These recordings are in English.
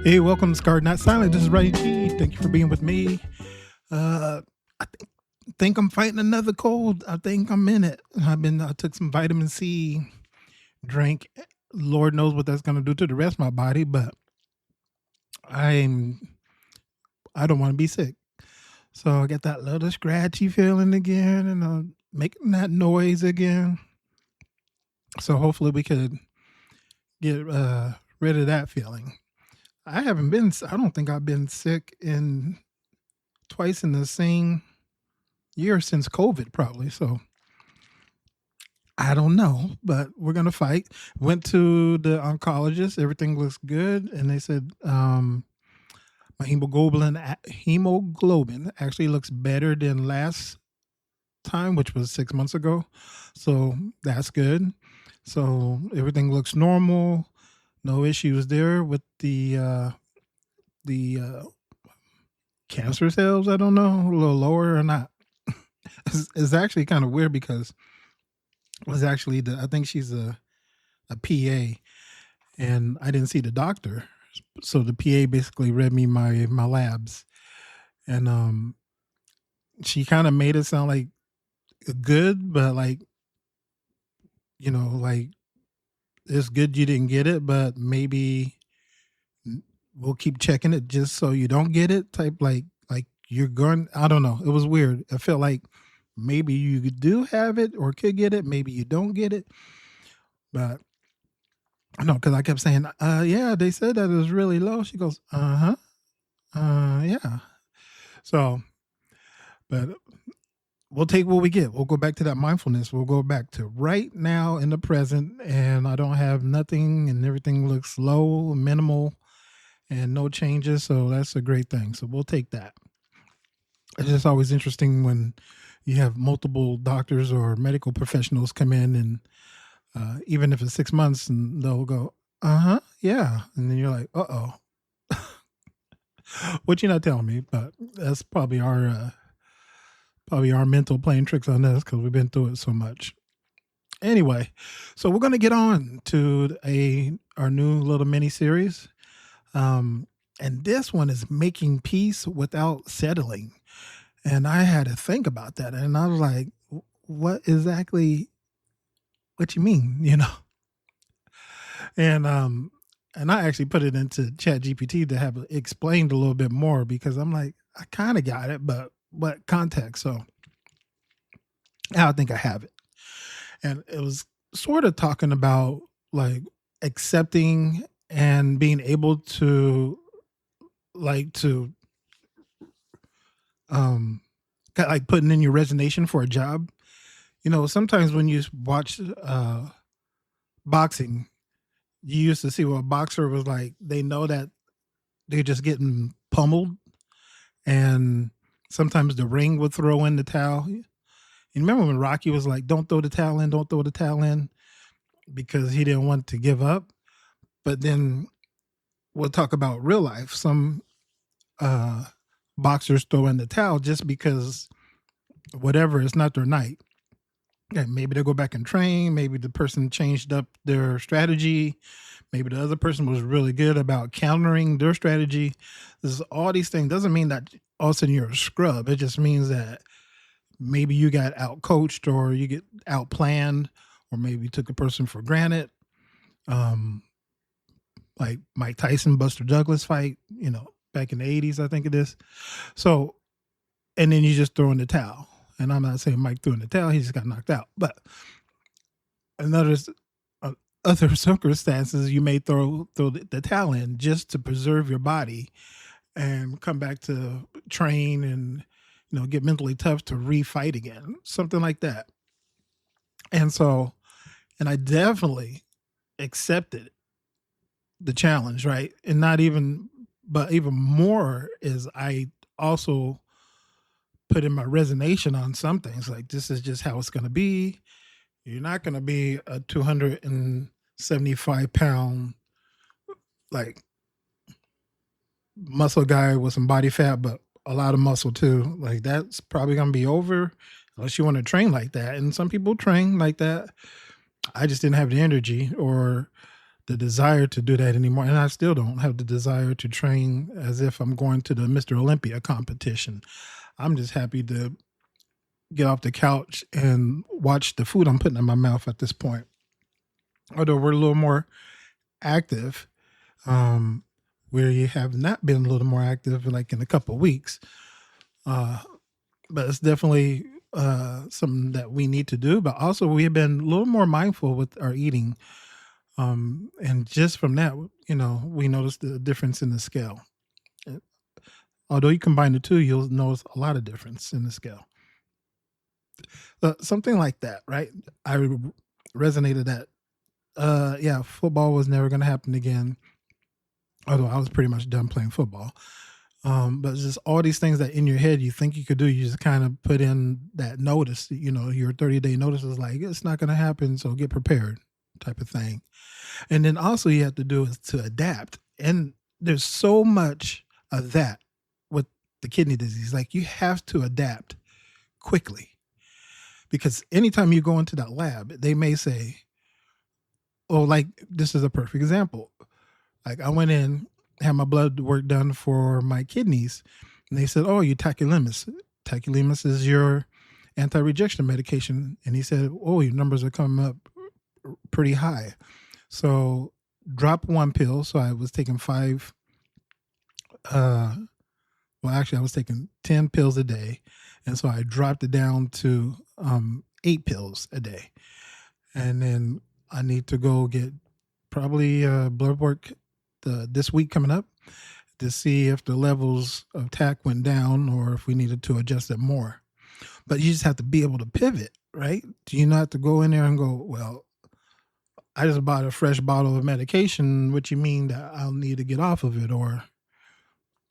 Hey, welcome to Scarred Not Silent. This is Roddy G. Thank you for being with me. I think I'm fighting another cold. I think I'm in it. I took some vitamin C, drank. Lord knows what that's gonna do to the rest of my body, but I'm I don't want to be sick. So I get that little scratchy feeling again, and making that noise again. So hopefully we could get rid of that feeling. I don't think I've been sick in twice in the same year since COVID, probably. So I don't know, but we're gonna fight. Went to the oncologist. Everything looks good, and they said my hemoglobin actually looks better than last time, which was 6 months ago. So that's good. So everything looks normal. No issues there with the cancer cells. I don't know, a little lower or not. It's actually kind of weird because it was actually I think she's a PA, and I didn't see the doctor. So the PA basically read me my labs, and she kind of made it sound like good, but like, like it's good you didn't get it, but maybe we'll keep checking it just so you don't get it. Type like you're going. I don't know. It was weird. I felt like maybe you do have it or could get it. Maybe you don't get it, but I know because I kept saying, yeah, they said that it was really low. She goes, yeah. So, but we'll take what we get. We'll go back to that mindfulness. We'll go back to right now in the present, and I don't have nothing, and everything looks low, minimal, and no changes. So that's a great thing. So we'll take that. It's just always interesting when you have multiple doctors or medical professionals come in, and even if it's 6 months, and they'll go, yeah, and then you're like, what you not telling me? But that's probably our mental playing tricks on us because we've been through it so much. Anyway, so we're going to get on to our new little mini series, and this one is making peace without settling. And I had to think about that, and I was like, what exactly? What you mean? And I actually put it into Chat GPT to have it explained a little bit more, because I'm like, I kind of got it, but what context? So now I think I have it. And it was sort of talking about like accepting and being able to like putting in your resignation for a job. Sometimes when you watch boxing, you used to see what a boxer was like. They know that they're just getting pummeled, and sometimes the ring would throw in the towel. You remember when Rocky was like, don't throw the towel in, don't throw the towel in, because he didn't want to give up. But then we'll talk about real life. Some boxers throw in the towel just because whatever, it's not their night. And maybe they'll go back and train. Maybe the person changed up their strategy. Maybe the other person was really good about countering their strategy. All these things doesn't mean that all of a sudden you're a scrub. It just means that maybe you got out coached, or you get out planned, or maybe you took a person for granted. Like Mike Tyson, Buster Douglas fight, back in the 80s, I think it is. So, and then you just throw in the towel. And I'm not saying Mike threw in the towel, he just got knocked out. But in other circumstances, you may throw the towel in just to preserve your body and come back to train and, get mentally tough to refight again, something like that. And so, and I definitely accepted the challenge, right? And but even more is I also put in my resignation on some things. Like, this is just how it's going to be. You're not going to be a 275-pound, like, muscle guy with some body fat, but a lot of muscle too. Like, that's probably going to be over unless you want to train like that. And some people train like that. I just didn't have the energy or the desire to do that anymore. And I still don't have the desire to train as if I'm going to the Mr. Olympia competition. I'm just happy to get off the couch and watch the food I'm putting in my mouth at this point. Although we're a little more active, um, where you have not been a little more active like in a couple of weeks. But it's definitely something that we need to do. But also, we have been a little more mindful with our eating. And just from that, we noticed the difference in the scale. Although you combine the two, you'll notice a lot of difference in the scale. Something like that, right? I resonated that. Yeah, football was never going to happen again. Although I was pretty much done playing football. But just all these things that in your head you think you could do, you just kind of put in that notice. Your 30-day notice is like, it's not going to happen, so get prepared, type of thing. And then also you have to do is to adapt. And there's so much of that with the kidney disease. Like, you have to adapt quickly, because anytime you go into that lab, they may say, oh, like, this is a perfect example. Like, I went in, had my blood work done for my kidneys, and they said, oh, you tacrolimus. Tacrolimus is your anti-rejection medication. And he said, oh, your numbers are coming up pretty high. So drop one pill. So I was taking I was taking 10 pills a day. And so I dropped it down to 8 pills a day. And then I need to go get probably blood work this week coming up to see if the levels of TAC went down or if we needed to adjust it more. But you just have to be able to pivot, right? Do you not have to go in there and go, well, I just bought a fresh bottle of medication, what you mean that I'll need to get off of it, or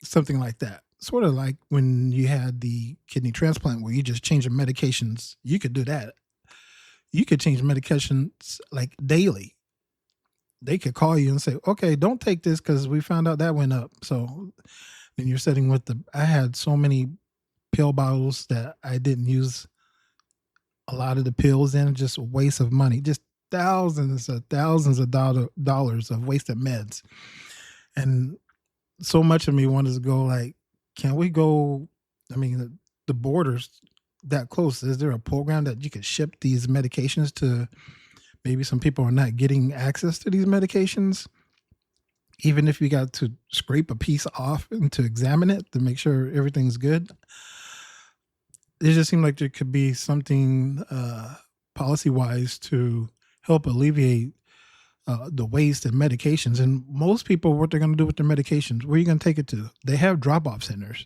something like that. Sort of like when you had the kidney transplant where you just change the medications. You could do that. You could change medications like daily. They could call you and say, okay, don't take this because we found out that went up. So then you're sitting I had so many pill bottles that I didn't use a lot of the pills in, just a waste of money, just thousands of dollars of wasted meds. And so much of me wanted to go like, can we go, the border's that close. Is there a program that you could ship these medications to? Maybe some people are not getting access to these medications, even if you got to scrape a piece off and to examine it to make sure everything's good. It just seemed like there could be something policy-wise to help alleviate the waste of medications. And most people, what they're going to do with their medications, where are you going to take it to? They have drop-off centers.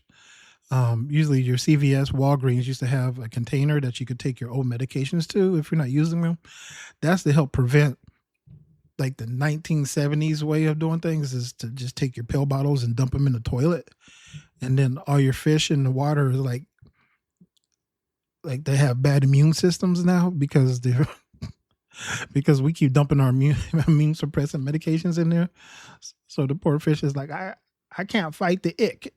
Usually your CVS, Walgreens used to have a container that you could take your old medications to if you're not using them. That's to help prevent, like, the 1970s way of doing things is to just take your pill bottles and dump them in the toilet. And then all your fish in the water is like they have bad immune systems now because because we keep dumping our immune suppressant medications in there. So the poor fish is like, I can't fight the ick,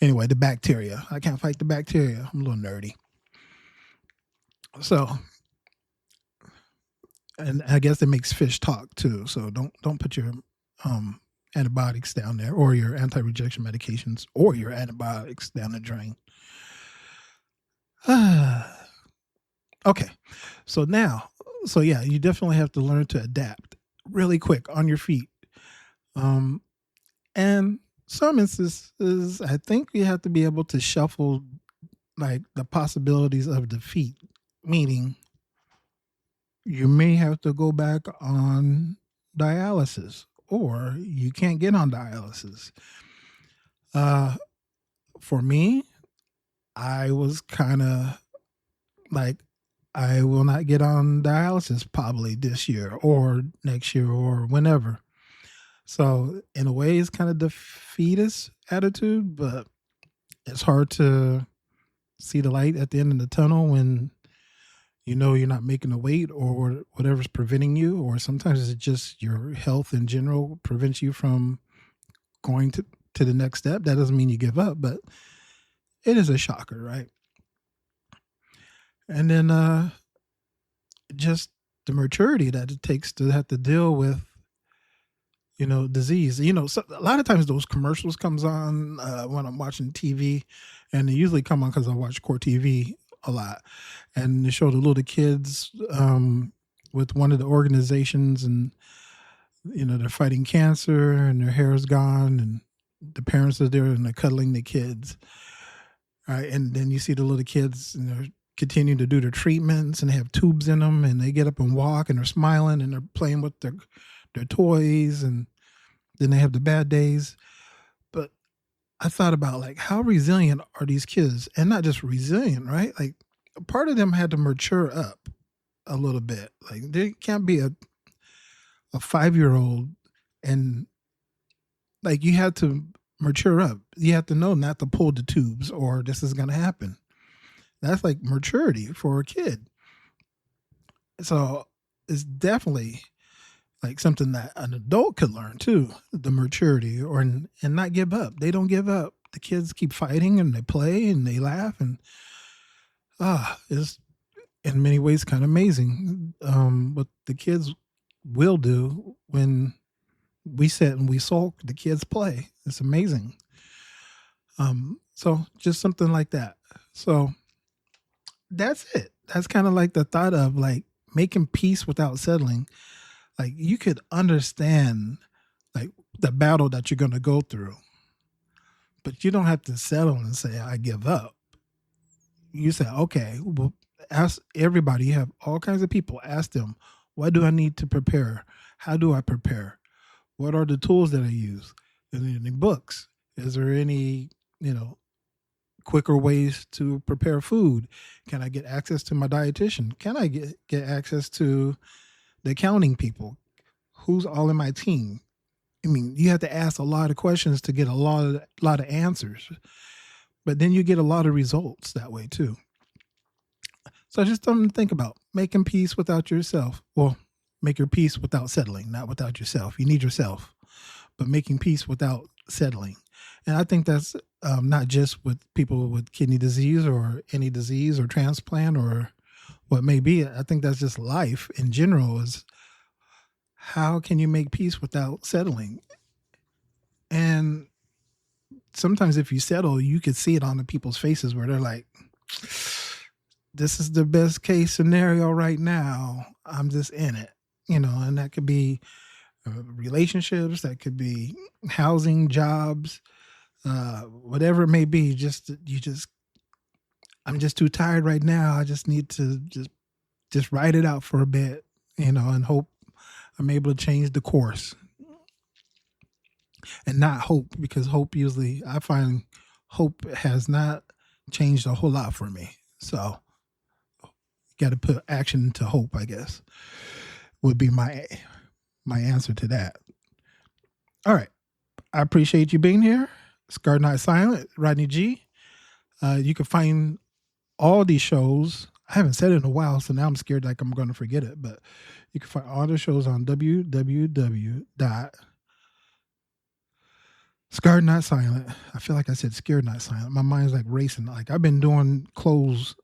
Anyway, the bacteria. I can't fight the bacteria. I'm a little nerdy. So, and I guess it makes fish talk too. So don't put your antibiotics down there, or your anti-rejection medications, or your antibiotics down the drain. Okay. So yeah, you definitely have to learn to adapt really quick on your feet. And some instances, I think you have to be able to shuffle like the possibilities of defeat, meaning you may have to go back on dialysis, or you can't get on dialysis. For me, I was kind of like, I will not get on dialysis probably this year or next year or whenever. So in a way, it's kind of defeatist attitude, but it's hard to see the light at the end of the tunnel when you're not making the weight or whatever's preventing you, or sometimes it's just your health in general prevents you from going to the next step. That doesn't mean you give up, but it is a shocker, right? And then just the maturity that it takes to have to deal with, disease. So a lot of times those commercials comes on when I'm watching TV, and they usually come on because I watch Court TV a lot, and they show the little kids with one of the organizations, and they're fighting cancer, and their hair is gone, and the parents are there, and they're cuddling the kids, right? And then you see the little kids, and they're continuing to do their treatments, and they have tubes in them, and they get up and walk, and they're smiling, and they're playing with their toys, and then they have the bad days. But I thought about, like, how resilient are these kids? And not just resilient, right? Like, part of them had to mature up a little bit. Like, there can't be a 5-year-old, and like, you have to mature up. You have to know not to pull the tubes, or this is going to happen. That's like maturity for a kid. So it's definitely like something that an adult could learn too, the maturity, and not give up. They don't give up. The kids keep fighting, and they play, and they laugh, and it's in many ways kind of amazing what the kids will do when we sit and we sulk. The kids play. It's amazing. So just something like that. So that's it. That's kind of like the thought of, like, making peace without settling. Like, you could understand, like, the battle that you're going to go through, but you don't have to settle and say, I give up. You say, okay, well, ask everybody. You have all kinds of people. Ask them, what do I need to prepare? How do I prepare? What are the tools that I use? Are there any books? Is there any, quicker ways to prepare food? Can I get access to my dietitian? Can I get access to the accounting people? Who's all in my team? I mean, you have to ask a lot of questions to get a lot of answers, but then you get a lot of results that way too. So just something to think about: making peace without yourself. Well, make your peace without settling, not without yourself. You need yourself, but making peace without settling. And I think that's not just with people with kidney disease or any disease or transplant or what may be. I think that's just life in general, is how can you make peace without settling? And sometimes if you settle, you could see it on the people's faces where they're like, this is the best case scenario right now. I'm just in it, and that could be relationships, that could be housing, jobs, whatever it may be. I'm just too tired right now. I just need to just ride it out for a bit, and hope I'm able to change the course. And not hope, because hope, usually I find hope has not changed a whole lot for me. So got to put action into hope, I guess, would be my answer to that. All right. I appreciate you being here. Scarred Not Silent, Rodney G. You can find all these shows. I haven't said it in a while, so now I'm scared like I'm going to forget it. But you can find all the shows on www.Scarred Not Silent. I feel like I said Scared Not Silent. My mind's like racing. Like, I've been doing clothes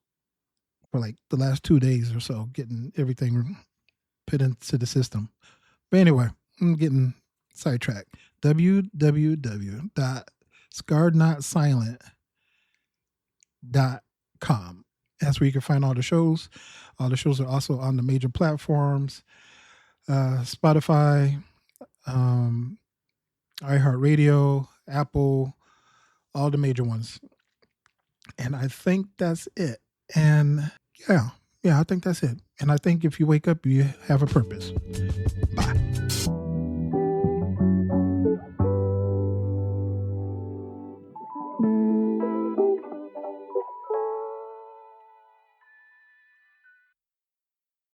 for like the last 2 days or so, getting everything put into the system. But anyway, I'm getting sidetracked. www.scarrednotsilent.com. That's where you can find all the shows. All the shows are also on the major platforms, Spotify, iHeartRadio, Apple, all the major ones. And I think that's it. And yeah, I think that's it. And I think if you wake up, you have a purpose. Bye.